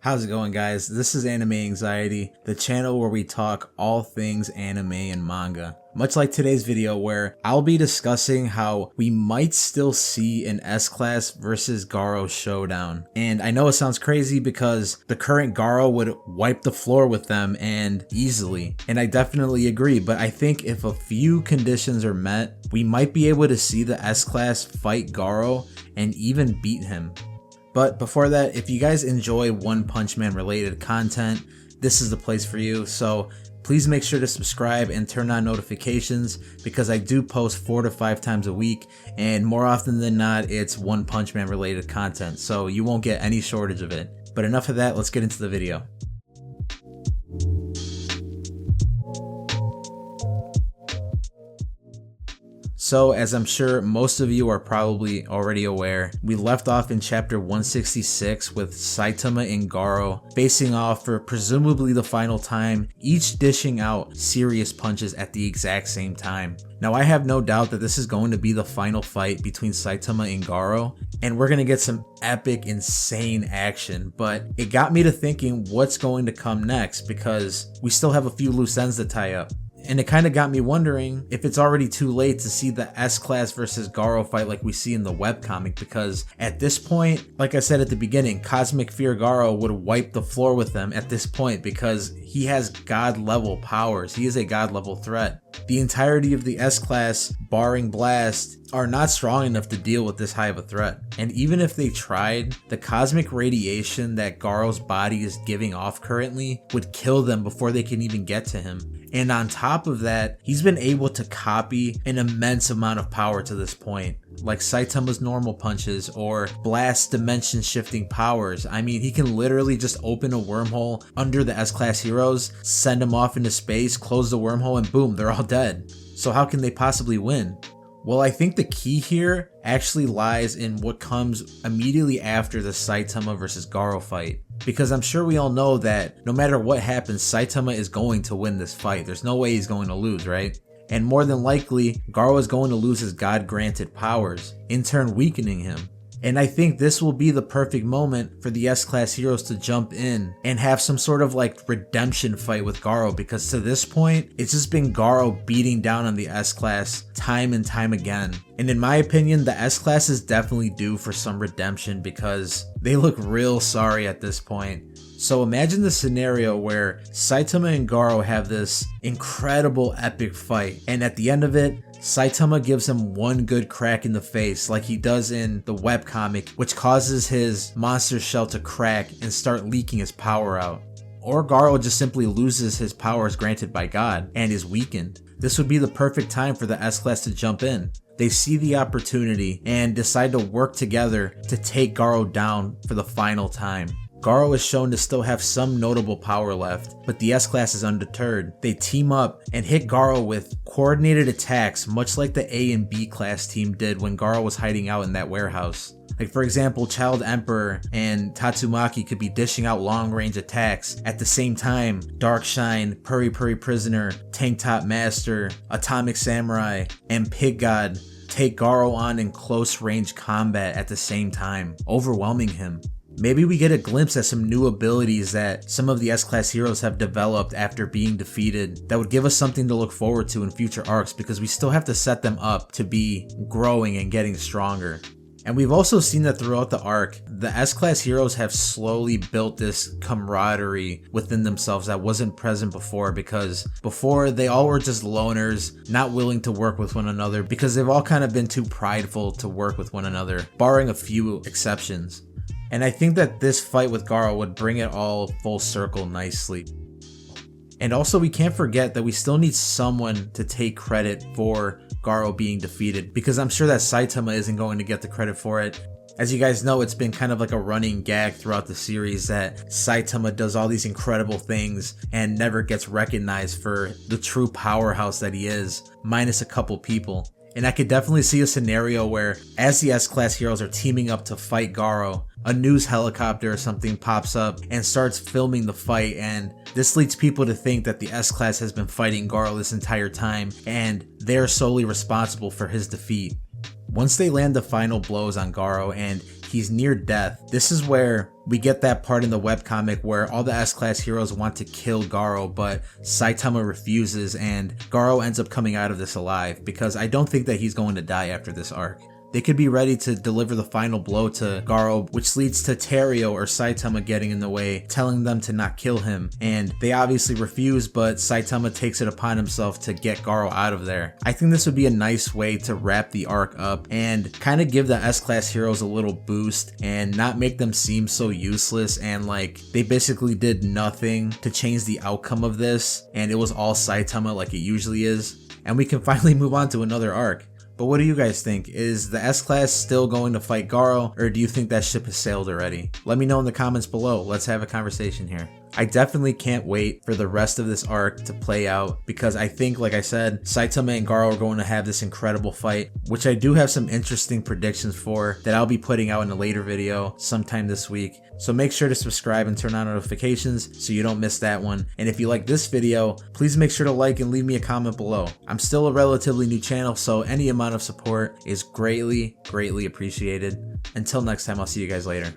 How's it going, guys? This is Anime Anxiety, the channel where we talk all things anime and manga. Much like today's video where I'll be discussing how we might still see an S-Class versus GAROU showdown. And I know it sounds crazy because the current GAROU would wipe the floor with them and easily. And I definitely agree, but I think if a few conditions are met, we might be able to see the S-Class fight GAROU and even beat him. But before that, if you guys enjoy One Punch Man related content, this is the place for you. So please make sure to subscribe and turn on notifications because I do post 4 to 5 times a week, and more often than not, it's One Punch Man related content. So you won't get any shortage of it. But enough of that, let's get into the video. So, as I'm sure most of you are probably already aware, we left off in chapter 166 with Saitama and GAROU facing off for presumably the final time, each dishing out serious punches at the exact same time. Now, I have no doubt that this is going to be the final fight between Saitama and GAROU, and we're going to get some epic, insane action, but it got me to thinking what's going to come next because we still have a few loose ends to tie up. And it kind of got me wondering if it's already too late to see the S-Class versus GAROU fight like we see in the webcomic, because at this point, like I said at the beginning, Cosmic Fear GAROU would wipe the floor with them at this point because he has god level powers. He is a god level threat. The entirety of the S-Class, barring Blast, are not strong enough to deal with this high of a threat. And even if they tried, the cosmic radiation that GAROU's body is giving off currently would kill them before they can even get to him. And on top of that, he's been able to copy an immense amount of power to this point, like Saitama's normal punches or Blast's dimension shifting powers. I mean, he can literally just open a wormhole under the S-Class heroes, send them off into space, close the wormhole, and boom, they're all dead. So how can they possibly win? Well, I think the key here actually lies in what comes immediately after the Saitama versus GAROU fight. Because I'm sure we all know that no matter what happens, Saitama is going to win this fight. There's no way he's going to lose, right? And more than likely, GAROU is going to lose his god-granted powers, in turn weakening him. And I think this will be the perfect moment for the S-Class heroes to jump in and have some sort of like redemption fight with GAROU, because to this point, it's just been GAROU beating down on the S-Class time and time again. And in my opinion, the S-Class is definitely due for some redemption because they look real sorry at this point. So imagine the scenario where Saitama and GAROU have this incredible epic fight, and at the end of it, Saitama gives him one good crack in the face like he does in the webcomic, which causes his monster shell to crack and start leaking his power out. Or GAROU just simply loses his powers granted by God and is weakened. This would be the perfect time for the S-Class to jump in. They see the opportunity and decide to work together to take GAROU down for the final time. GAROU is shown to still have some notable power left, but the S-Class is undeterred. They team up and hit GAROU with coordinated attacks, much like the A and B class team did when GAROU was hiding out in that warehouse. Like, for example, Child Emperor and Tatsumaki could be dishing out long-range attacks. At the same time, Darkshine, Puri Puri Prisoner, Tank Top Master, Atomic Samurai, and Pig God take GAROU on in close-range combat at the same time, overwhelming him. Maybe we get a glimpse at some new abilities that some of the S-Class heroes have developed after being defeated that would give us something to look forward to in future arcs, because we still have to set them up to be growing and getting stronger. And we've also seen that throughout the arc, the S-Class heroes have slowly built this camaraderie within themselves that wasn't present before, because before they all were just loners, not willing to work with one another because they've all kind of been too prideful to work with one another, barring a few exceptions. And I think that this fight with GAROU would bring it all full circle nicely. And also, we can't forget that we still need someone to take credit for GAROU being defeated, because I'm sure that Saitama isn't going to get the credit for it. As you guys know, it's been kind of like a running gag throughout the series that Saitama does all these incredible things and never gets recognized for the true powerhouse that he is, minus a couple people. And I could definitely see a scenario where, as the S-Class heroes are teaming up to fight GAROU, a news helicopter or something pops up and starts filming the fight, and this leads people to think that the S-Class has been fighting GAROU this entire time and they're solely responsible for his defeat. Once they land the final blows on GAROU and he's near death. This is where we get that part in the webcomic where all the S-Class heroes want to kill Garou, but Saitama refuses, and Garou ends up coming out of this alive, because I don't think that he's going to die after this arc. They could be ready to deliver the final blow to Garou, which leads to Terio or Saitama getting in the way, telling them to not kill him, and they obviously refuse, but Saitama takes it upon himself to get Garou out of there. I think this would be a nice way to wrap the arc up and kind of give the S-Class heroes a little boost and not make them seem so useless and like they basically did nothing to change the outcome of this, and it was all Saitama like it usually is, and we can finally move on to another arc. But what do you guys think? Is the S-Class still going to fight Garou, or do you think that ship has sailed already? Let me know in the comments below. Let's have a conversation here. I definitely can't wait for the rest of this arc to play out, because I think, like I said, Saitama and Garou are going to have this incredible fight, which I do have some interesting predictions for that I'll be putting out in a later video sometime this week. So make sure to subscribe and turn on notifications so you don't miss that one. And if you like this video, please make sure to like and leave me a comment below. I'm still a relatively new channel, so any amount of support is greatly appreciated. Until next time, I'll see you guys later.